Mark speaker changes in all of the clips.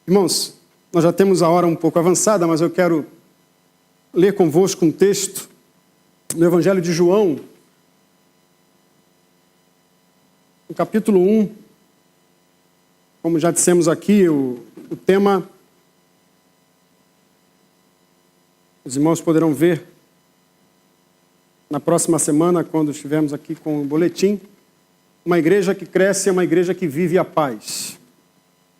Speaker 1: Irmãos, nós já temos a hora um pouco avançada, mas eu quero ler convosco um texto no Evangelho de João, no capítulo 1. Como já dissemos aqui, o tema, os irmãos poderão ver na próxima semana, quando estivermos aqui com o boletim. Uma igreja que cresce é uma igreja que vive a paz.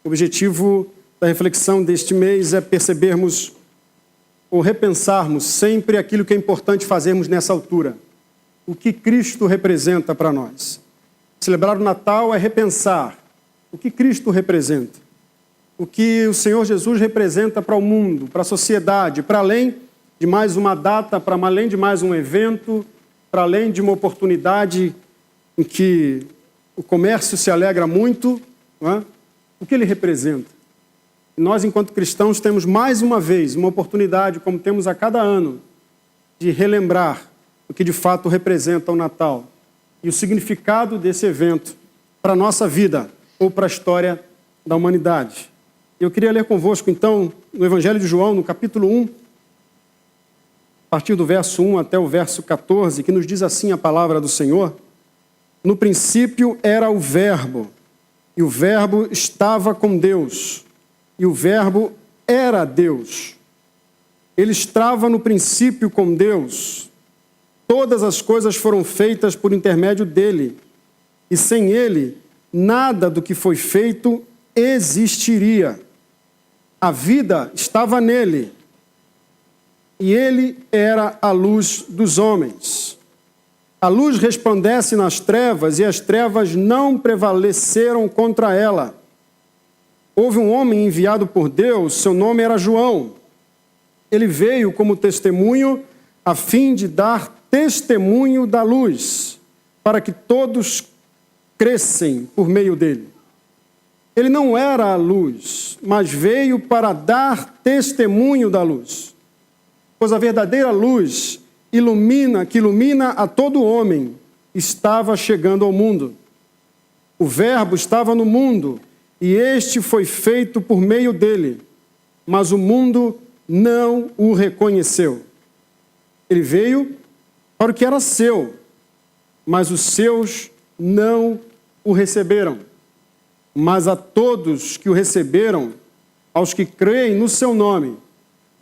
Speaker 1: O objetivo da reflexão deste mês é percebermos ou repensarmos sempre aquilo que é importante fazermos nessa altura. O que Cristo representa para nós. Celebrar o Natal é repensar o que Cristo representa. O que o Senhor Jesus representa para o mundo, para a sociedade, para além de mais uma data, para além de mais um evento, para além de uma oportunidade em que o comércio se alegra muito, não é? O que ele representa? Nós, enquanto cristãos, temos mais uma vez uma oportunidade, como temos a cada ano, de relembrar o que de fato representa o Natal e o significado desse evento para a nossa vida ou para a história da humanidade. Eu queria ler convosco, então, no Evangelho de João, no capítulo 1, a partir do verso 1 até o verso 14, que nos diz assim a palavra do Senhor: No princípio era o Verbo, e o Verbo estava com Deus, e o Verbo era Deus. Ele estava no princípio com Deus. Todas as coisas foram feitas por intermédio dele, e sem ele, nada do que foi feito existiria. A vida estava nele, e ele era a luz dos homens. A luz resplandece nas trevas, e as trevas não prevaleceram contra ela. Houve um homem enviado por Deus, seu nome era João. Ele veio como testemunho, a fim de dar testemunho da luz, para que todos crescem por meio dele. Ele não era a luz, mas veio para dar testemunho da luz. Pois a verdadeira luz que ilumina a todo homem, estava chegando ao mundo. O Verbo estava no mundo, e este foi feito por meio dele, mas o mundo não o reconheceu. Ele veio para o que era seu, mas os seus não o receberam. Mas a todos que o receberam, aos que creem no seu nome,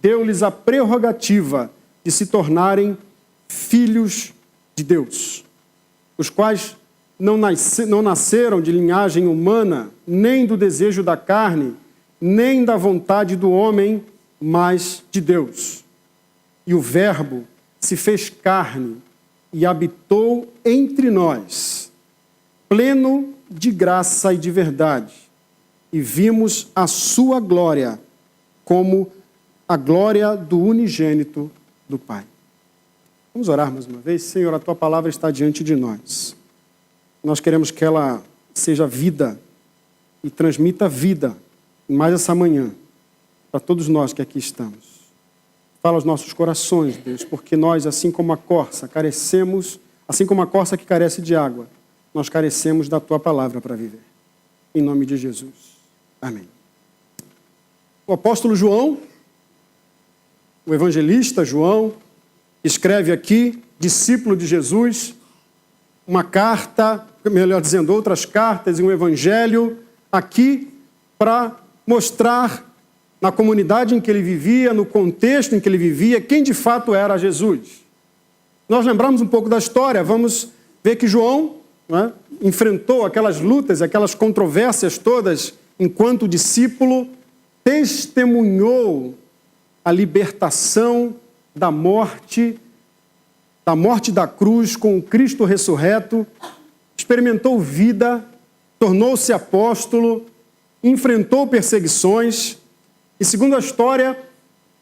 Speaker 1: deu-lhes a prerrogativa de se tornarem filhos de Deus, os quais não nasceram de linhagem humana, nem do desejo da carne, nem da vontade do homem, mas de Deus. E o Verbo se fez carne e habitou entre nós, pleno de graça e de verdade, e vimos a sua glória como a glória do unigênito do Pai. Vamos orar mais uma vez? Senhor, a Tua palavra está diante de nós. Nós queremos que ela seja vida e transmita vida mais essa manhã para todos nós que aqui estamos. Fala aos nossos corações, Deus, porque nós, assim como a corça, carecemos, assim como a corça que carece de água, nós carecemos da Tua palavra para viver. Em nome de Jesus. Amém. O apóstolo João, o evangelista João, escreve aqui, discípulo de Jesus, uma carta, melhor dizendo, outras cartas e um evangelho aqui para mostrar na comunidade em que ele vivia, no contexto em que ele vivia, quem de fato era Jesus. Nós lembramos um pouco da história, vamos ver que João, né, enfrentou aquelas lutas, aquelas controvérsias todas, enquanto discípulo, testemunhou a libertação da morte da cruz com o Cristo ressurreto, experimentou vida, tornou-se apóstolo, enfrentou perseguições, e segundo a história,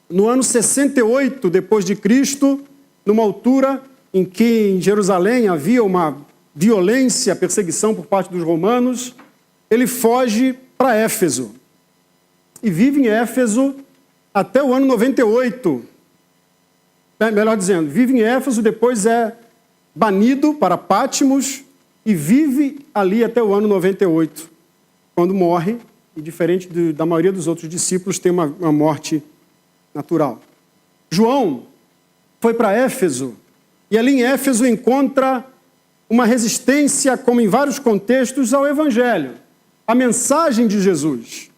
Speaker 1: no ano 68 depois de Cristo, numa altura em que em Jerusalém havia uma violência, perseguição por parte dos romanos, ele foge para Éfeso e vive em Éfeso até o ano 98. Melhor dizendo, vive em Éfeso, depois é banido para Pátimos e vive ali até o ano 98, quando morre e diferente da maioria dos outros discípulos, tem uma morte natural. João foi para Éfeso, e ali em Éfeso encontra uma resistência, como em vários contextos, ao Evangelho, à mensagem de Jesus.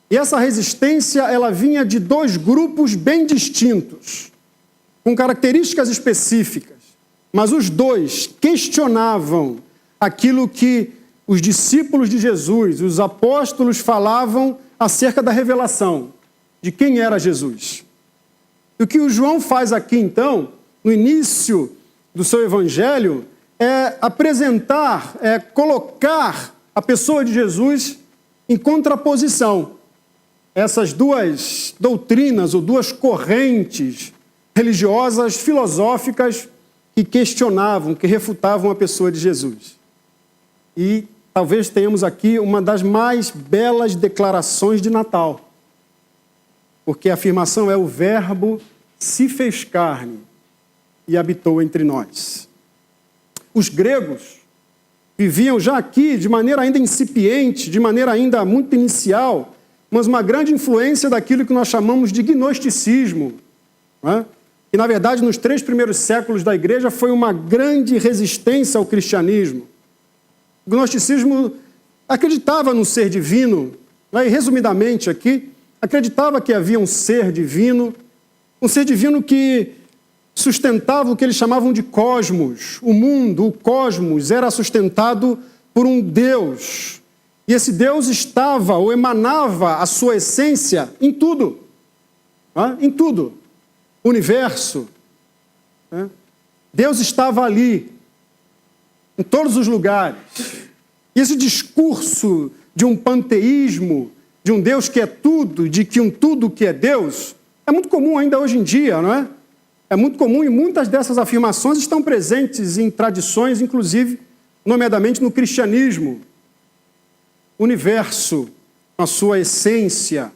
Speaker 1: E essa resistência, ela vinha de dois grupos bem distintos, com características específicas, mas os dois questionavam aquilo que os discípulos de Jesus, os apóstolos, falavam acerca da revelação, de quem era Jesus. E o que o João faz aqui, então, no início do seu evangelho, é apresentar, é colocar a pessoa de Jesus em contraposição. Essas duas doutrinas ou duas correntes religiosas, filosóficas, que questionavam, que refutavam a pessoa de Jesus. E talvez tenhamos aqui uma das mais belas declarações de Natal. Porque a afirmação é: o Verbo se fez carne e habitou entre nós. Os gregos viviam já aqui de maneira ainda incipiente, de maneira ainda muito inicial, mas uma grande influência daquilo que nós chamamos de gnosticismo, né? Que, na verdade, nos 3 primeiros séculos da igreja foi uma grande resistência ao cristianismo. O gnosticismo acreditava no ser divino, né? E resumidamente aqui, acreditava que havia um ser divino que sustentava o que eles chamavam de cosmos. O mundo, o cosmos, era sustentado por um Deus. E esse Deus estava ou emanava a sua essência em tudo. Em tudo. Universo. Deus estava ali, em todos os lugares. E esse discurso de um panteísmo, de um Deus que é tudo, de que um tudo que é Deus, é muito comum ainda hoje em dia, não é? É muito comum e muitas dessas afirmações estão presentes em tradições, inclusive, nomeadamente no cristianismo. O universo, a sua essência,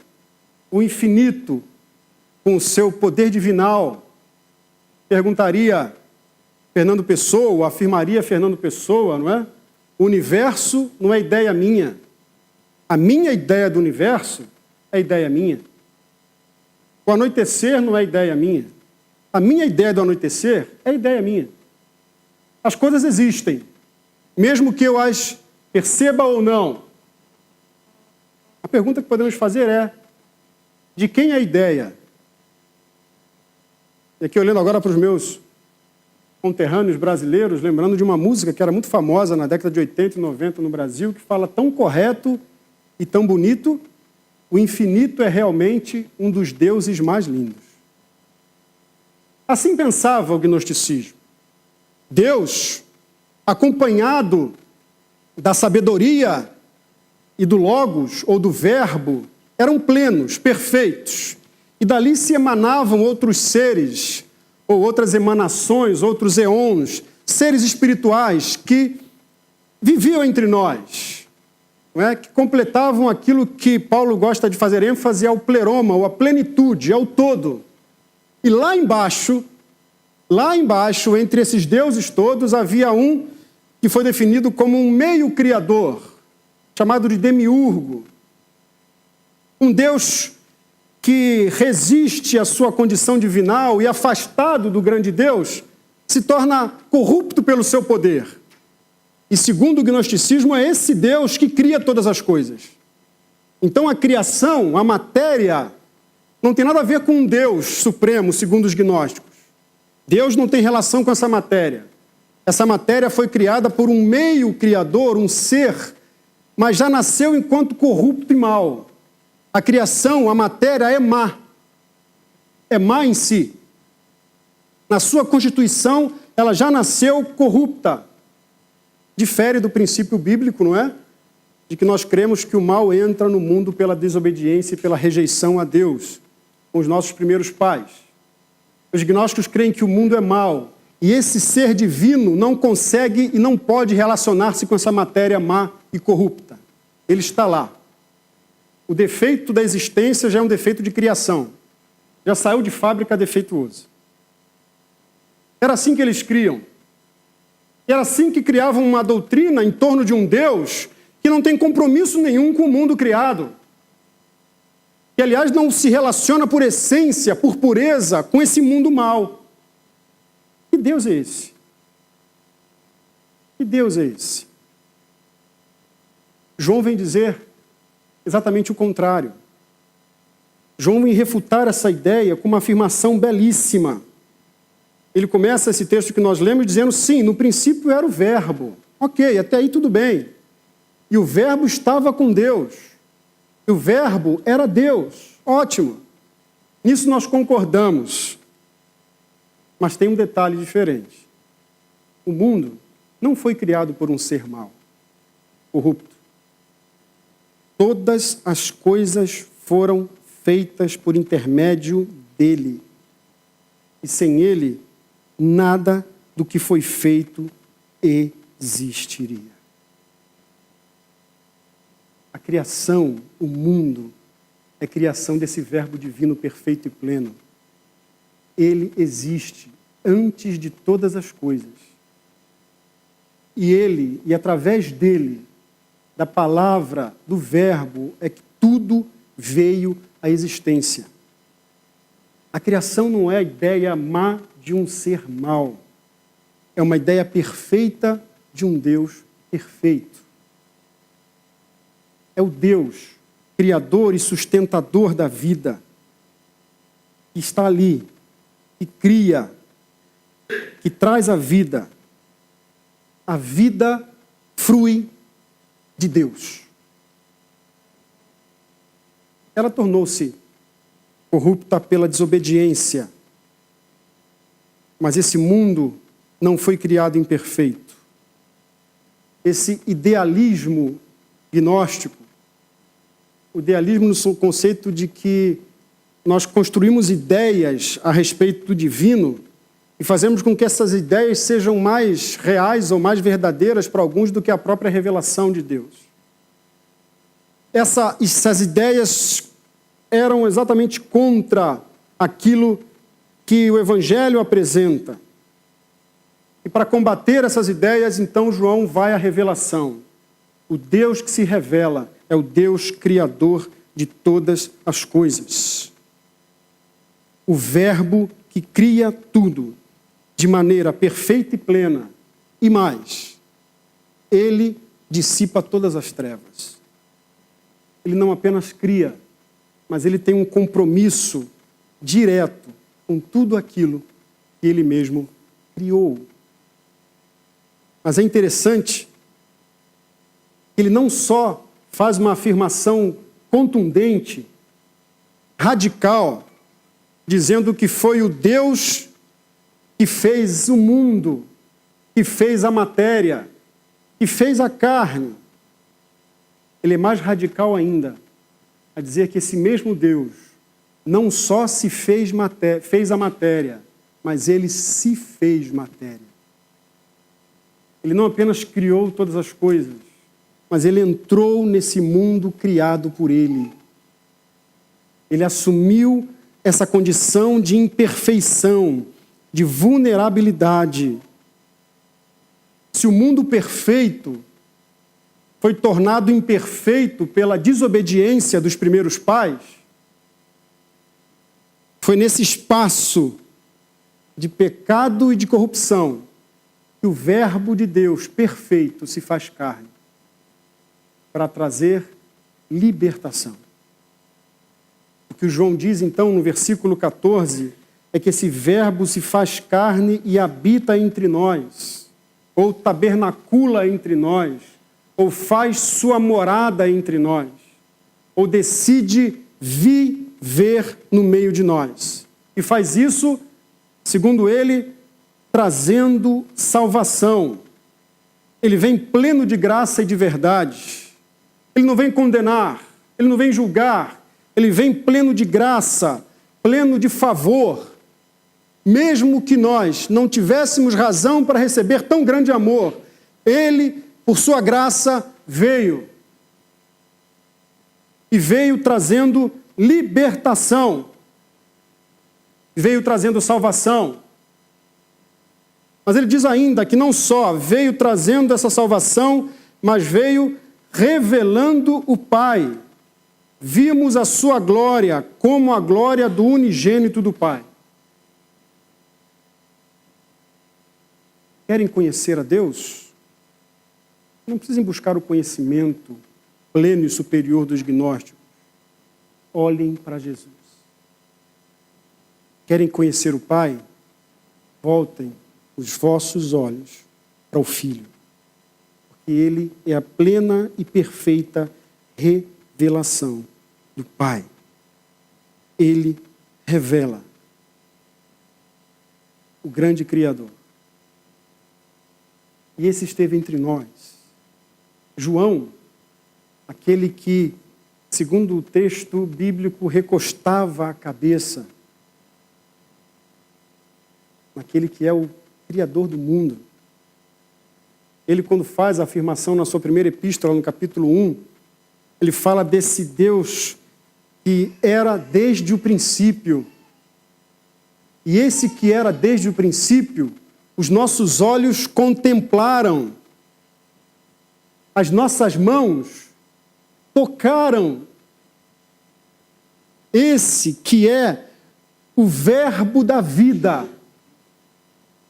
Speaker 1: o infinito, com o seu poder divinal. Perguntaria Fernando Pessoa, ou afirmaria Fernando Pessoa, não é? O universo não é ideia minha. A minha ideia do universo é ideia minha. O anoitecer não é ideia minha. A minha ideia do anoitecer é ideia minha. As coisas existem, mesmo que eu as perceba ou não. A pergunta que podemos fazer é: de quem é a ideia? E aqui, olhando agora para os meus conterrâneos brasileiros, lembrando de uma música que era muito famosa na década de 80 e 90 no Brasil, que fala tão correto e tão bonito: o infinito é realmente um dos deuses mais lindos. Assim pensava o gnosticismo. Deus, acompanhado da sabedoria e do logos, ou do verbo, eram plenos, perfeitos. E dali se emanavam outros seres, ou outras emanações, outros eons, seres espirituais que viviam entre nós, não é? Que completavam aquilo que Paulo gosta de fazer ênfase, ao pleroma, ou a plenitude, ao todo. E lá embaixo, entre esses deuses todos, havia um que foi definido como um meio criador, chamado de demiurgo. Um Deus que resiste à sua condição divinal e, afastado do grande Deus, se torna corrupto pelo seu poder. E, segundo o gnosticismo, é esse Deus que cria todas as coisas. Então, a criação, a matéria, não tem nada a ver com um Deus supremo, segundo os gnósticos. Deus não tem relação com essa matéria. Essa matéria foi criada por um meio criador, um ser, mas já nasceu enquanto corrupto e mau. A criação, a matéria é má. É má em si. Na sua constituição, ela já nasceu corrupta. Difere do princípio bíblico, não é? De que nós cremos que o mal entra no mundo pela desobediência e pela rejeição a Deus, com os nossos primeiros pais. Os gnósticos creem que o mundo é mau, e esse ser divino não consegue e não pode relacionar-se com essa matéria má e corrupta. Ele está lá. O defeito da existência já é um defeito de criação. Já saiu de fábrica defeituoso. Era assim que eles criam. Era assim que criavam uma doutrina em torno de um Deus que não tem compromisso nenhum com o mundo criado, que, aliás, não se relaciona por essência, por pureza, com esse mundo mau. Que Deus é esse? Que Deus é esse? João vem dizer exatamente o contrário. João vem refutar essa ideia com uma afirmação belíssima. Ele começa esse texto que nós lemos dizendo, sim, no princípio era o verbo. Ok, até aí tudo bem. E o verbo estava com Deus. E o verbo era Deus. Ótimo. Nisso nós concordamos. Mas tem um detalhe diferente. O mundo não foi criado por um ser mau, corrupto. Todas as coisas foram feitas por intermédio dele. E sem ele, nada do que foi feito existiria. A criação, o mundo, é criação desse verbo divino perfeito e pleno. Ele existe antes de todas as coisas. E ele, e através dele, da palavra, do verbo, é que tudo veio à existência. A criação não é a ideia má de um ser mau. É uma ideia perfeita de um Deus perfeito. É o Deus, criador e sustentador da vida, que está ali, que cria, que traz a vida. A vida flui de Deus. Ela tornou-se corrupta pela desobediência. Mas esse mundo não foi criado imperfeito. Esse idealismo gnóstico, o idealismo no conceito de que nós construímos ideias a respeito do divino e fazemos com que essas ideias sejam mais reais ou mais verdadeiras para alguns do que a própria revelação de Deus. Essas ideias eram exatamente contra aquilo que o Evangelho apresenta. E para combater essas ideias, então, João vai à revelação. O Deus que se revela é o Deus criador de todas as coisas. O Verbo que cria tudo de maneira perfeita e plena. E mais, ele dissipa todas as trevas. Ele não apenas cria, mas ele tem um compromisso direto com tudo aquilo que ele mesmo criou. Mas é interessante que ele não só faz uma afirmação contundente, radical, dizendo que foi o Deus que fez o mundo, que fez a matéria, que fez a carne. Ele é mais radical ainda, a dizer que esse mesmo Deus não só se fez a matéria, mas ele se fez matéria. Ele não apenas criou todas as coisas, mas ele entrou nesse mundo criado por ele. Ele assumiu essa condição de imperfeição, de vulnerabilidade. Se o mundo perfeito foi tornado imperfeito pela desobediência dos primeiros pais, foi nesse espaço de pecado e de corrupção que o Verbo de Deus perfeito se faz carne para trazer libertação. O que o João diz, então, no versículo 14, é que esse Verbo se faz carne e habita entre nós, ou tabernacula entre nós, ou faz sua morada entre nós, ou decide viver no meio de nós. E faz isso, segundo ele, trazendo salvação. Ele vem pleno de graça e de verdade. Ele não vem condenar, ele não vem julgar, ele vem pleno de graça, pleno de favor. Mesmo que nós não tivéssemos razão para receber tão grande amor, ele, por sua graça, veio. E veio trazendo libertação. Veio trazendo salvação. Mas ele diz ainda que não só veio trazendo essa salvação, mas veio revelando o Pai. Vimos a sua glória como a glória do unigênito do Pai. Querem conhecer a Deus? Não precisem buscar o conhecimento pleno e superior dos gnósticos. Olhem para Jesus. Querem conhecer o Pai? Voltem os vossos olhos para o Filho. Porque Ele é a plena e perfeita revelação do Pai. Ele revela o grande Criador. E esse esteve entre nós. João, aquele que, segundo o texto bíblico, recostava a cabeça naquele que é o Criador do mundo. Ele, quando faz a afirmação na sua primeira epístola, no capítulo 1, ele fala desse Deus que era desde o princípio. E esse que era desde o princípio, os nossos olhos contemplaram, as nossas mãos tocaram esse que é o Verbo da vida,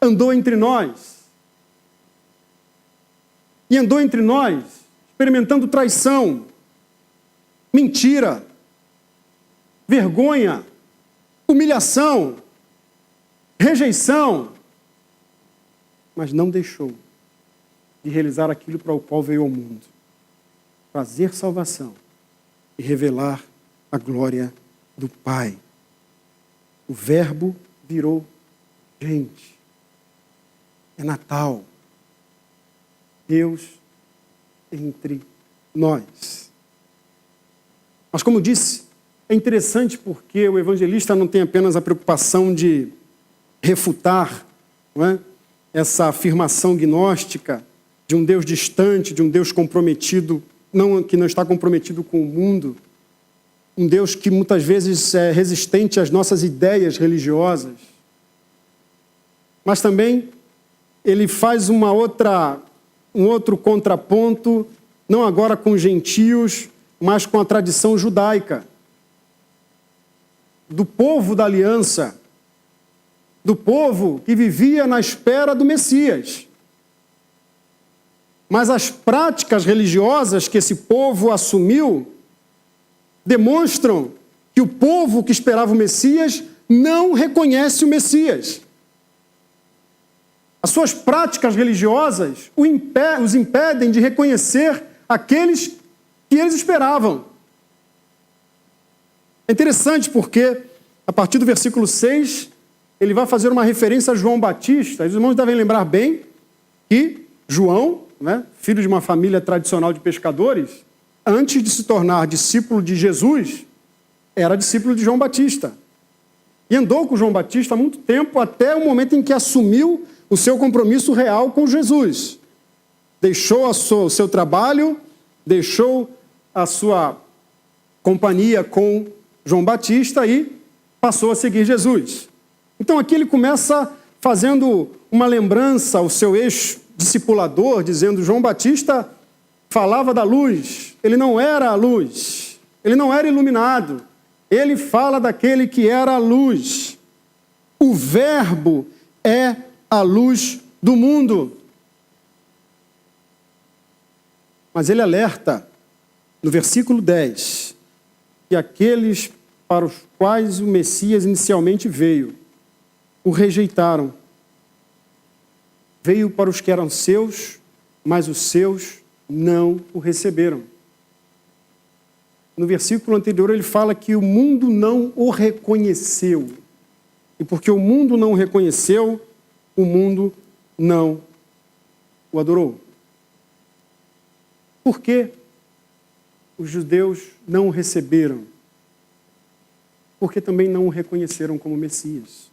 Speaker 1: andou entre nós. E andou entre nós, experimentando traição, mentira, vergonha, humilhação, rejeição, mas não deixou de realizar aquilo para o qual veio ao mundo, trazer salvação e revelar a glória do Pai. O Verbo virou gente. É Natal. Deus entre nós. Mas, como disse, é interessante porque o evangelista não tem apenas a preocupação de refutar, não é, essa afirmação gnóstica de um Deus distante, de um Deus comprometido, que não está comprometido com o mundo, um Deus que muitas vezes é resistente às nossas ideias religiosas. Mas também ele faz um outro contraponto, não agora com os gentios, mas com a tradição judaica, do povo da aliança, do povo que vivia na espera do Messias. Mas as práticas religiosas que esse povo assumiu demonstram que o povo que esperava o Messias não reconhece o Messias. As suas práticas religiosas os impedem de reconhecer aqueles que eles esperavam. É interessante porque, a partir do versículo 6, ele vai fazer uma referência a João Batista. Os irmãos devem lembrar bem que João, né, filho de uma família tradicional de pescadores, antes de se tornar discípulo de Jesus, era discípulo de João Batista. E andou com João Batista há muito tempo, até o momento em que assumiu o seu compromisso real com Jesus. Deixou o seu trabalho, deixou a sua companhia com João Batista e passou a seguir Jesus. Então aqui ele começa fazendo uma lembrança ao seu ex-discipulador, dizendo: João Batista falava da luz, ele não era a luz, ele não era iluminado, ele fala daquele que era a luz. O Verbo é a luz do mundo. Mas ele alerta, no versículo 10, que aqueles para os quais o Messias inicialmente veio, o rejeitaram. Veio para os que eram seus, mas os seus não o receberam. No versículo anterior ele fala que o mundo não o reconheceu. E porque o mundo não o reconheceu, o mundo não o adorou. Por que os judeus não o receberam? Porque também não o reconheceram como Messias.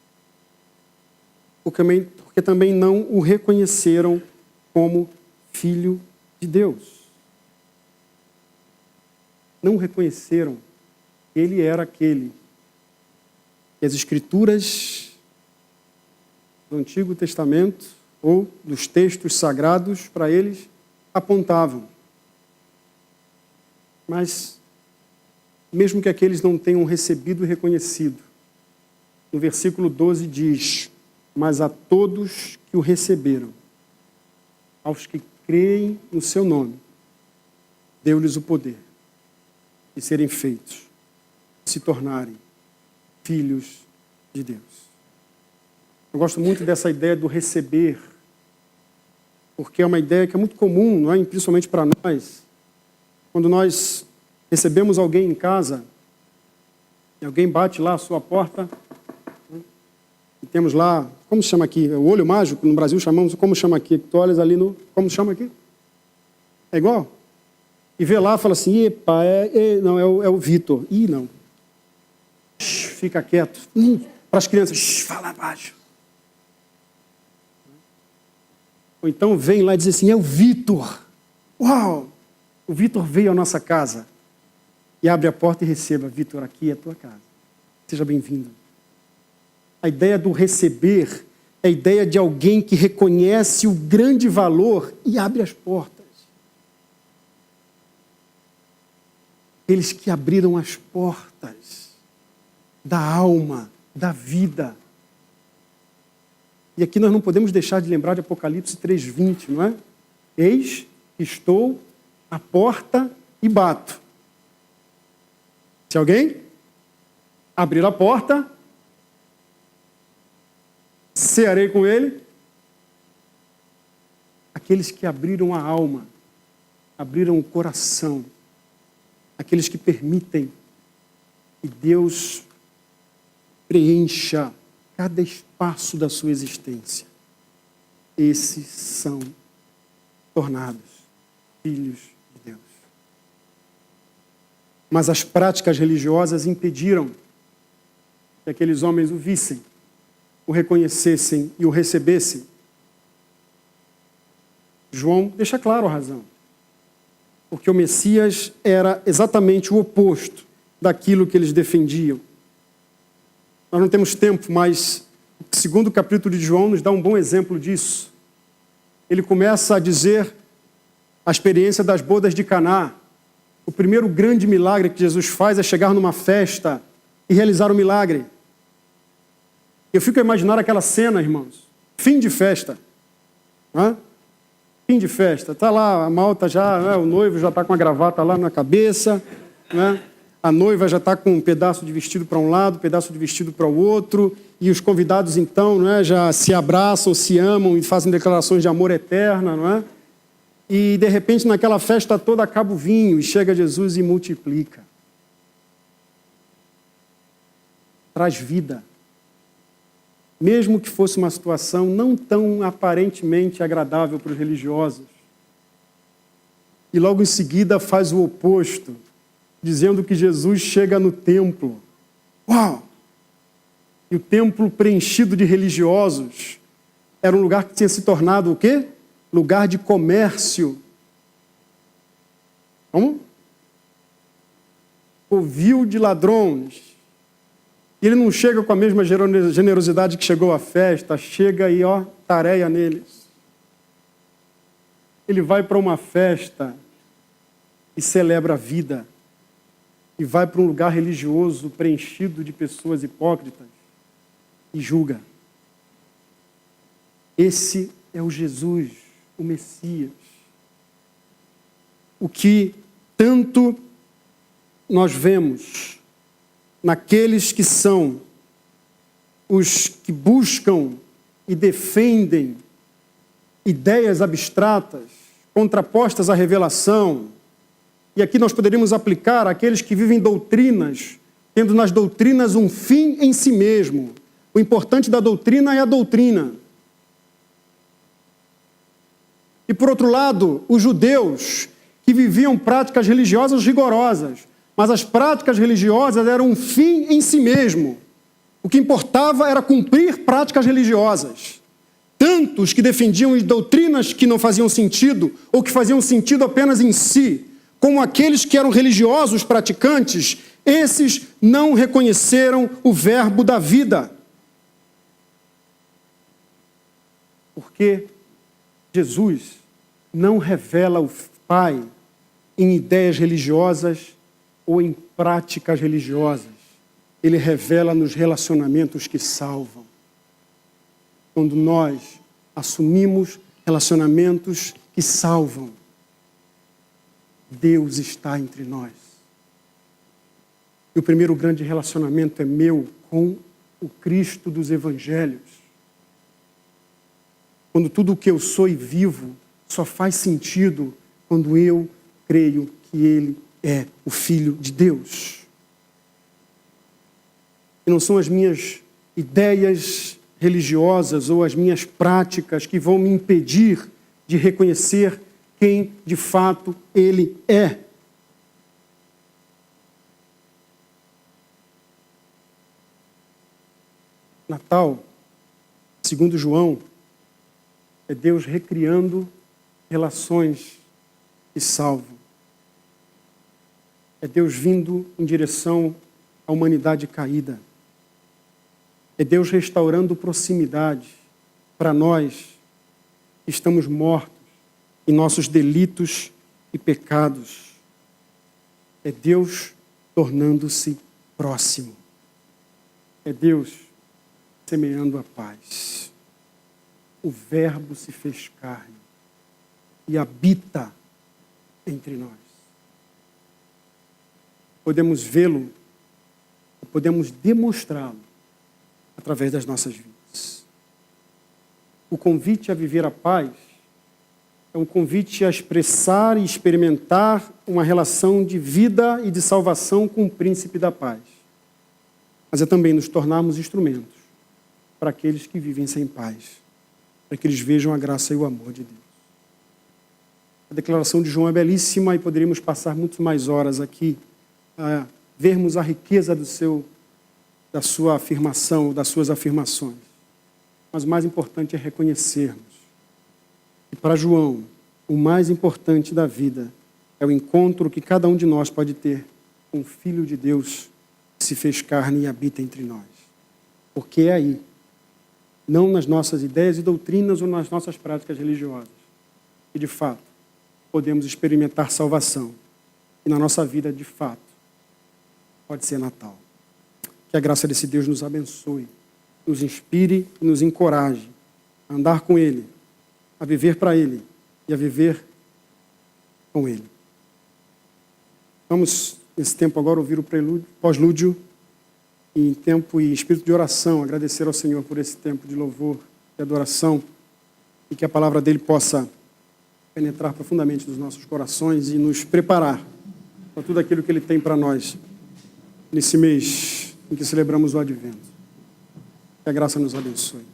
Speaker 1: Porque também não o reconheceram como Filho de Deus. Não reconheceram que ele era aquele que as Escrituras do Antigo Testamento ou dos textos sagrados para eles apontavam. Mas, mesmo que aqueles não tenham recebido e reconhecido, no versículo 12 diz: mas a todos que o receberam, aos que creem no seu nome, deu-lhes o poder de serem feitos, de se tornarem filhos de Deus. Eu gosto muito dessa ideia do receber, porque é uma ideia que é muito comum, não é? Principalmente para nós. Quando nós recebemos alguém em casa, e alguém bate lá a sua porta, e temos lá, como se chama aqui? O olho mágico, no Brasil chamamos, como chama aqui? Tu olhas ali no, como chama aqui? É igual? E vê lá e fala assim: epa, não, é o Vitor. Ih, não. Fica quieto. Para as crianças, fala baixo. Ou então vem lá e diz assim: é o Vitor. Uau! O Vitor veio à nossa casa. E abre a porta e receba: Vitor, aqui é a tua casa. Seja bem-vindo. A ideia do receber é a ideia de alguém que reconhece o grande valor e abre as portas. Eles que abriram as portas da alma, da vida. E aqui nós não podemos deixar de lembrar de Apocalipse 3:20, não é? Eis que estou à porta e bato. Se alguém abrir a porta, cearei com ele. Aqueles que abriram a alma, abriram o coração, aqueles que permitem que Deus preencha cada espaço da sua existência. Esses são tornados filhos de Deus. Mas as práticas religiosas impediram que aqueles homens o vissem, o reconhecessem e o recebessem. João deixa claro a razão. Porque o Messias era exatamente o oposto daquilo que eles defendiam. Nós não temos tempo, mas o segundo capítulo de João nos dá um bom exemplo disso. Ele começa a dizer a experiência das bodas de Caná. O primeiro grande milagre que Jesus faz é chegar numa festa e realizar o milagre. Eu fico a imaginar aquela cena, irmãos. Fim de festa. Fim de festa. Está lá a malta já, o noivo já está com a gravata lá na cabeça, né? A noiva já está com um pedaço de vestido para um lado, um pedaço de vestido para o outro, e os convidados então, não é, já se abraçam, se amam e fazem declarações de amor eterna, não é? E de repente naquela festa toda acaba o vinho e chega Jesus e multiplica. Traz vida. Mesmo que fosse uma situação não tão aparentemente agradável para os religiosos. E logo em seguida faz o oposto, dizendo que Jesus chega no templo. Uau! E o templo preenchido de religiosos era um lugar que tinha se tornado o quê? Lugar de comércio. Como? Covil de ladrões. E ele não chega com a mesma generosidade que chegou à festa, chega e tareia neles. Ele vai para uma festa e celebra a vida. E vai para um lugar religioso preenchido de pessoas hipócritas e julga. Esse é o Jesus, o Messias. O que tanto nós vemos naqueles que são os que buscam e defendem ideias abstratas, contrapostas à revelação. E aqui nós poderíamos aplicar aqueles que vivem doutrinas, tendo nas doutrinas um fim em si mesmo. O importante da doutrina é a doutrina. E por outro lado, os judeus que viviam práticas religiosas rigorosas, mas as práticas religiosas eram um fim em si mesmo. O que importava era cumprir práticas religiosas. Tantos que defendiam doutrinas que não faziam sentido, ou que faziam sentido apenas em si, como aqueles que eram religiosos praticantes, esses não reconheceram o verbo da vida. Porque Jesus não revela o Pai em ideias religiosas ou em práticas religiosas. Ele revela nos relacionamentos que salvam. Quando nós assumimos relacionamentos que salvam, Deus está entre nós. E o primeiro grande relacionamento é meu com o Cristo dos Evangelhos. Quando tudo o que eu sou e vivo só faz sentido quando eu creio que Ele é o Filho de Deus. E não são as minhas ideias religiosas ou as minhas práticas que vão me impedir de reconhecer quem de fato Ele é. Natal, segundo João, é Deus recriando relações que salvam. É Deus vindo em direção à humanidade caída. É Deus restaurando proximidade para nós que estamos mortos em nossos delitos e pecados. É Deus tornando-se próximo. É Deus semeando a paz. O Verbo se fez carne e habita entre nós. Podemos vê-lo, podemos demonstrá-lo através das nossas vidas. O convite a viver a paz é um convite a expressar e experimentar uma relação de vida e de salvação com o príncipe da paz. Mas é também nos tornarmos instrumentos para aqueles que vivem sem paz, para que eles vejam a graça e o amor de Deus. A declaração de João é belíssima e poderíamos passar muito mais horas aqui a vermos a riqueza da sua afirmação, das suas afirmações. Mas o mais importante é reconhecermos que para João, o mais importante da vida é o encontro que cada um de nós pode ter com o Filho de Deus que se fez carne e habita entre nós. Porque é aí, não nas nossas ideias e doutrinas ou nas nossas práticas religiosas, que de fato podemos experimentar salvação. E na nossa vida, de fato, pode ser Natal. Que a graça desse Deus nos abençoe, nos inspire e nos encoraje a andar com Ele, a viver para Ele e a viver com Ele. Vamos, nesse tempo agora, ouvir o prelúdio, pós-lúdio, e em tempo e espírito de oração, agradecer ao Senhor por esse tempo de louvor e adoração, e que a palavra dEle possa penetrar profundamente nos nossos corações e nos preparar para tudo aquilo que Ele tem para nós nesse mês em que celebramos o Advento. Que a graça nos abençoe.